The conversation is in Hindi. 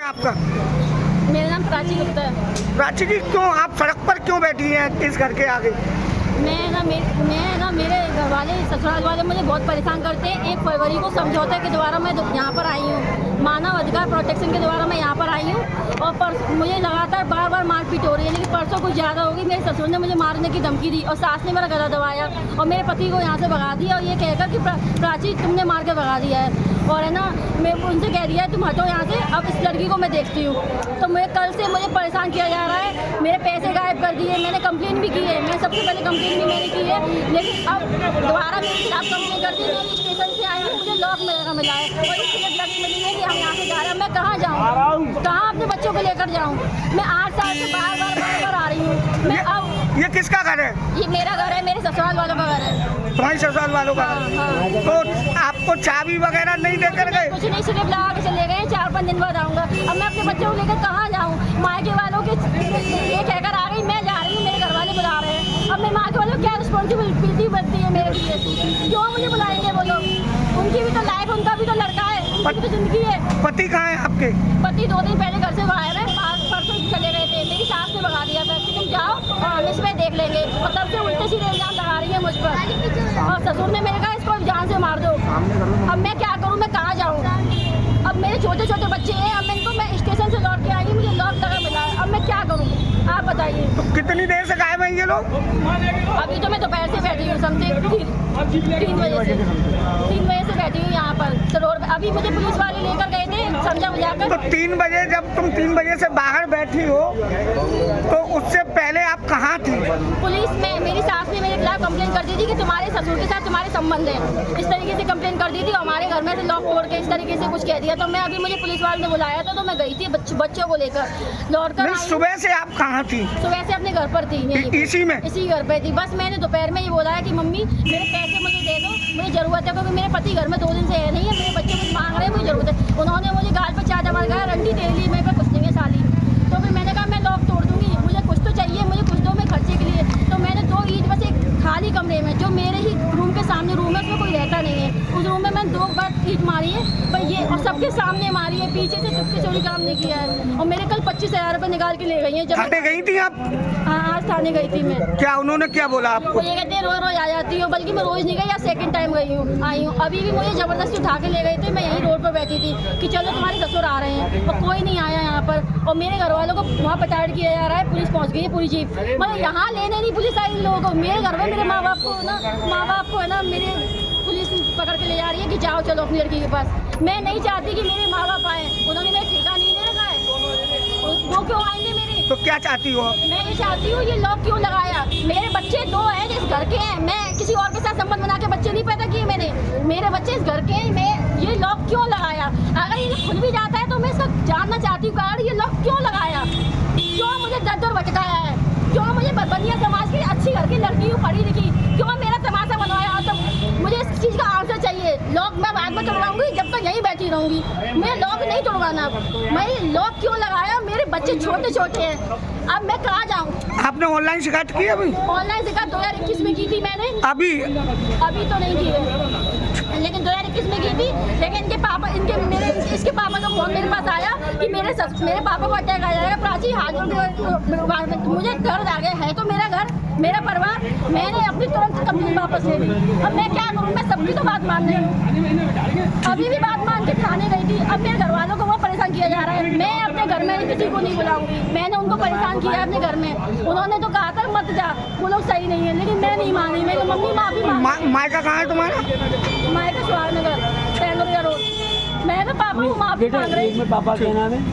आपका? मेरा नाम प्राची गुप्ता है। प्राची जी, क्यों आप सड़क पर क्यों बैठी हैं इस घर के आगे? मेरे घर वाले ससुराल वाले मुझे बहुत परेशान करते हैं। 1 फरवरी को समझौते के द्वारा मैं यहाँ पर आई हूँ, मानव अधिकार प्रोटेक्शन के द्वारा मैं यहाँ पर आई हूँ। और मुझे लगातार बार मारपीट हो रही है, लेकिन परसों कुछ ज़्यादा होगी। मेरे ससुर ने मुझे मारने की धमकी दी और सास ने मेरा गला दबाया और मेरे पति को यहाँ से भगा दिया और ये कहकर कि प्राची तुमने मार के भगा दिया है। और है ना, मैं उनसे कह दिया तुम हटो यहाँ से, अब इस लड़की को मैं देखती हूँ। तो मैं कल से मुझे परेशान किया जा रहा है, मेरे पैसे गायब कर दिए। मैंने कंप्लेन भी की है, मैं सबसे पहले कंप्लेन भी मैंने की है, लेकिन अब दोबारा मेरे खिलाफ कंप्लेन कर दी। मैं स्टेशन से आई हूँ, मुझे लॉक मिला है और इसलिए लड़की मिली है कि हम यहाँ से जा रहे हैं। मैं कहाँ जाऊँ, कहाँ अपने बच्चों को लेकर जाऊँ? मैं 8 साल से बार आ रही हूँ। मैं अब ये किसका घर है? ये मेरा घर है, मेरे ससुराल वालों का घर है। तुम्हारी ससुराल वालों का? हाँ। तो आपको चाबी वगैरह नहीं देकर गए? कुछ नहीं, सिर्फ लगा के चले गए। 4-5 दिन बाद आऊँगा। अब मैं अपने बच्चों को लेकर कहाँ जाऊँ? मायके वालों के ये कहकर आ गई मैं जा रही हूँ, मेरे घर वाले बुला रहे हैं। अब मैं मायके वालों को क्या रिस्पॉन्सिबिलिटी बनती है मेरे लिए? क्यों मुझे बुलाएंगे वो लोग? उनकी भी तो लाइफ, उनका भी तो लड़का है, उनकी भी तो जिंदगी है। पति कहाँ है आपके? पति 2 दिन पहले घर से बाहर है, परसों चले गए थे। मेरी सास ने भगा दिया था कि तुम जाओ और हम इसमें देख लेंगे, और तब से उल्टे सीधे इल्जाम लगा रही है मुझ पर। और ससुर ने मेरे कहा इसको जान से मार दो। अब मैं क्या करूँ, मैं कहाँ जाऊँ? अब मेरे छोटे छोटे बच्चे हैं, अब मैं स्टेशन से लौट के आई, मुझे लॉक जगह मिला है। अब मैं क्या करूँ, आप बताइए। तो कितनी देर से गायब हैं ये लोग? अभी तो मैं दोपहर से बैठी हूँ, समझे 3 बजे से बैठी हूँ यहाँ पर सरोवर। अभी मुझे पुलिस वाले लेकर गए थे समझा बुझाकर। तो 3 बजे, जब तुम 3 बजे से बाहर बैठी हो तो उससे पहले आप कहाँ थी? पुलिस में मेरी सास ने मेरे खिलाफ कंप्लेन कर दी थी कि तुम्हारे ससुर के साथ तुम्हारे संबंध है, इस तरीके से कंप्लेन कर दी थी। हमारे घर में से लॉक तोड़ के इस तरीके से कुछ कह दिया। तो मैं अभी मुझे पुलिस वाले ने बुलाया था, तो मैं गई थी बच्चों को लेकर लौट कर। सुबह से आप कहाँ थी? सुबह से अपने घर पर थी, इसी घर पे थी। बस मैंने दोपहर में ये बोला है कि मम्मी मेरे पैसे मुझे दे दो, मुझे जरूरत है, क्योंकि मेरे पति घर में 2 दिन से है नहीं है, मेरे बच्चे मुझे मांग रहे हैं, मुझे जरूरत है। उन्होंने मुझे गाल पर चाटा मार गया, रंडी तेरे लिए मेरे पे कुछ नहीं है साली। तो फिर मैंने कहा मैं लॉक तोड़ दूंगी, मुझे कुछ तो चाहिए, मुझे कुछ दो मैं खर्चे के लिए। तो मैंने 2 ईंट बस एक खाली कमरे में, जो मेरे ही रूम के सामने रूम है, उसमें कोई रहता नहीं है, उस रूम में मैंने 2 बार ईंट मारी है, पर ये और सबके सामने मारी है, पीछे से चुपके चोरी काम नहीं किया है। और मेरे कल 25,000 रुपये निकाल के ले गई है। थाने गई थी आप? हाँ, आज थाने गई थी मैं। क्या उन्होंने क्या बोला आपको? वो ये कहते हैं रोज आ जाती हूँ, बल्कि मैं रोज नहीं गई, या सेकंड टाइम आई हूँ। अभी भी मुझे जबरदस्ती उठा के ले गए थे, मैं यहीं रोड पर बैठी थी कि चलो तुम्हारे ससुर आ रहे हैं, और कोई नहीं आया यहाँ पर। और मेरे घर वालों को वहाँ पर टारगेट किया जा रहा है, पुलिस पहुँच गई है पूरी जीप। मतलब यहाँ लेने नहीं पुलिस आई लोगों को, मेरे घर में मेरे माँ बाप को है ना मेरे पुलिस पकड़ के ले जा रही है कि जाओ चलो अपनी लड़की के पास। मैं नहीं चाहती कि मेरे माँ बाप आए, उन्होंने मेरा ठेका नहीं दे रखा है, वो क्यों आएंगे मेरे? तो क्या चाहती हो? मैं ये चाहती हूँ ये लॉक क्यों लगाया? मेरे बच्चे 2 हैं जिस घर के हैं, मैं किसी और के साथ संबंध बना के बच्चे नहीं पैदा किए मैंने, मेरे बच्चे इस घर के हैं। मैं ये लॉक क्यों लगाया? अगर ये खुद भी जाता है तो मैं इसका जानना चाहती हूँ कि ये लॉक क्यों लगाया, क्यों मुझे दर भटकाया है, क्यों मुझे बनिया समाज की अच्छी घर की लड़की हूँ, पढ़ी लिखी, क्यों मेरा तमाशा बनवाया? तो मुझे इस चीज़ का आंसर चाहिए। लॉक मैं बाद में तोड़वाऊंगी, जब तक यहीं बैठी रहूंगी। मैं लॉक नहीं तोड़वाना। मैं लॉक क्यों लगाया? मेरे बच्चे छोटे छोटे हैं, अब मैं कहाँ जाऊँ? आपने ऑनलाइन शिकायत की? अभी ऑनलाइन शिकायत 2021 में की थी मैंने। अभी तो नहीं की है, लेकिन 2021 में की थी। लेकिन इसके पापा का फोन मेरे पास आया कि मेरे पापा को अटैक आ जाएगा। प्राची मुझे डर आ गया है, तो मेरा घर मेरा परिवार, मैंने अपनी तुरंत कंप्लेन वापस ले ली। अब मैं क्या करूँ? मैं सबकी तो बात मान रही हूँ, अभी भी बात मान के थाने गई थी। अब मेरे घर वालों को वो परेशान किया जा रहा है। मैं अपने घर में किसी को नहीं बुलाऊंगी, मैंने उनको परेशान किया अपने घर में। उन्होंने तो कहा था मत जा, वो लोग सही नहीं है, लेकिन मैं नहीं मानी। मेरी मम्मी माफी मांगी। मायका कहाँ है तुम्हारा? मायका स्वार नगर, टेंगरिया रोड। मैं तो पापा को माफी मांग रही हूँ। पापा के नाम है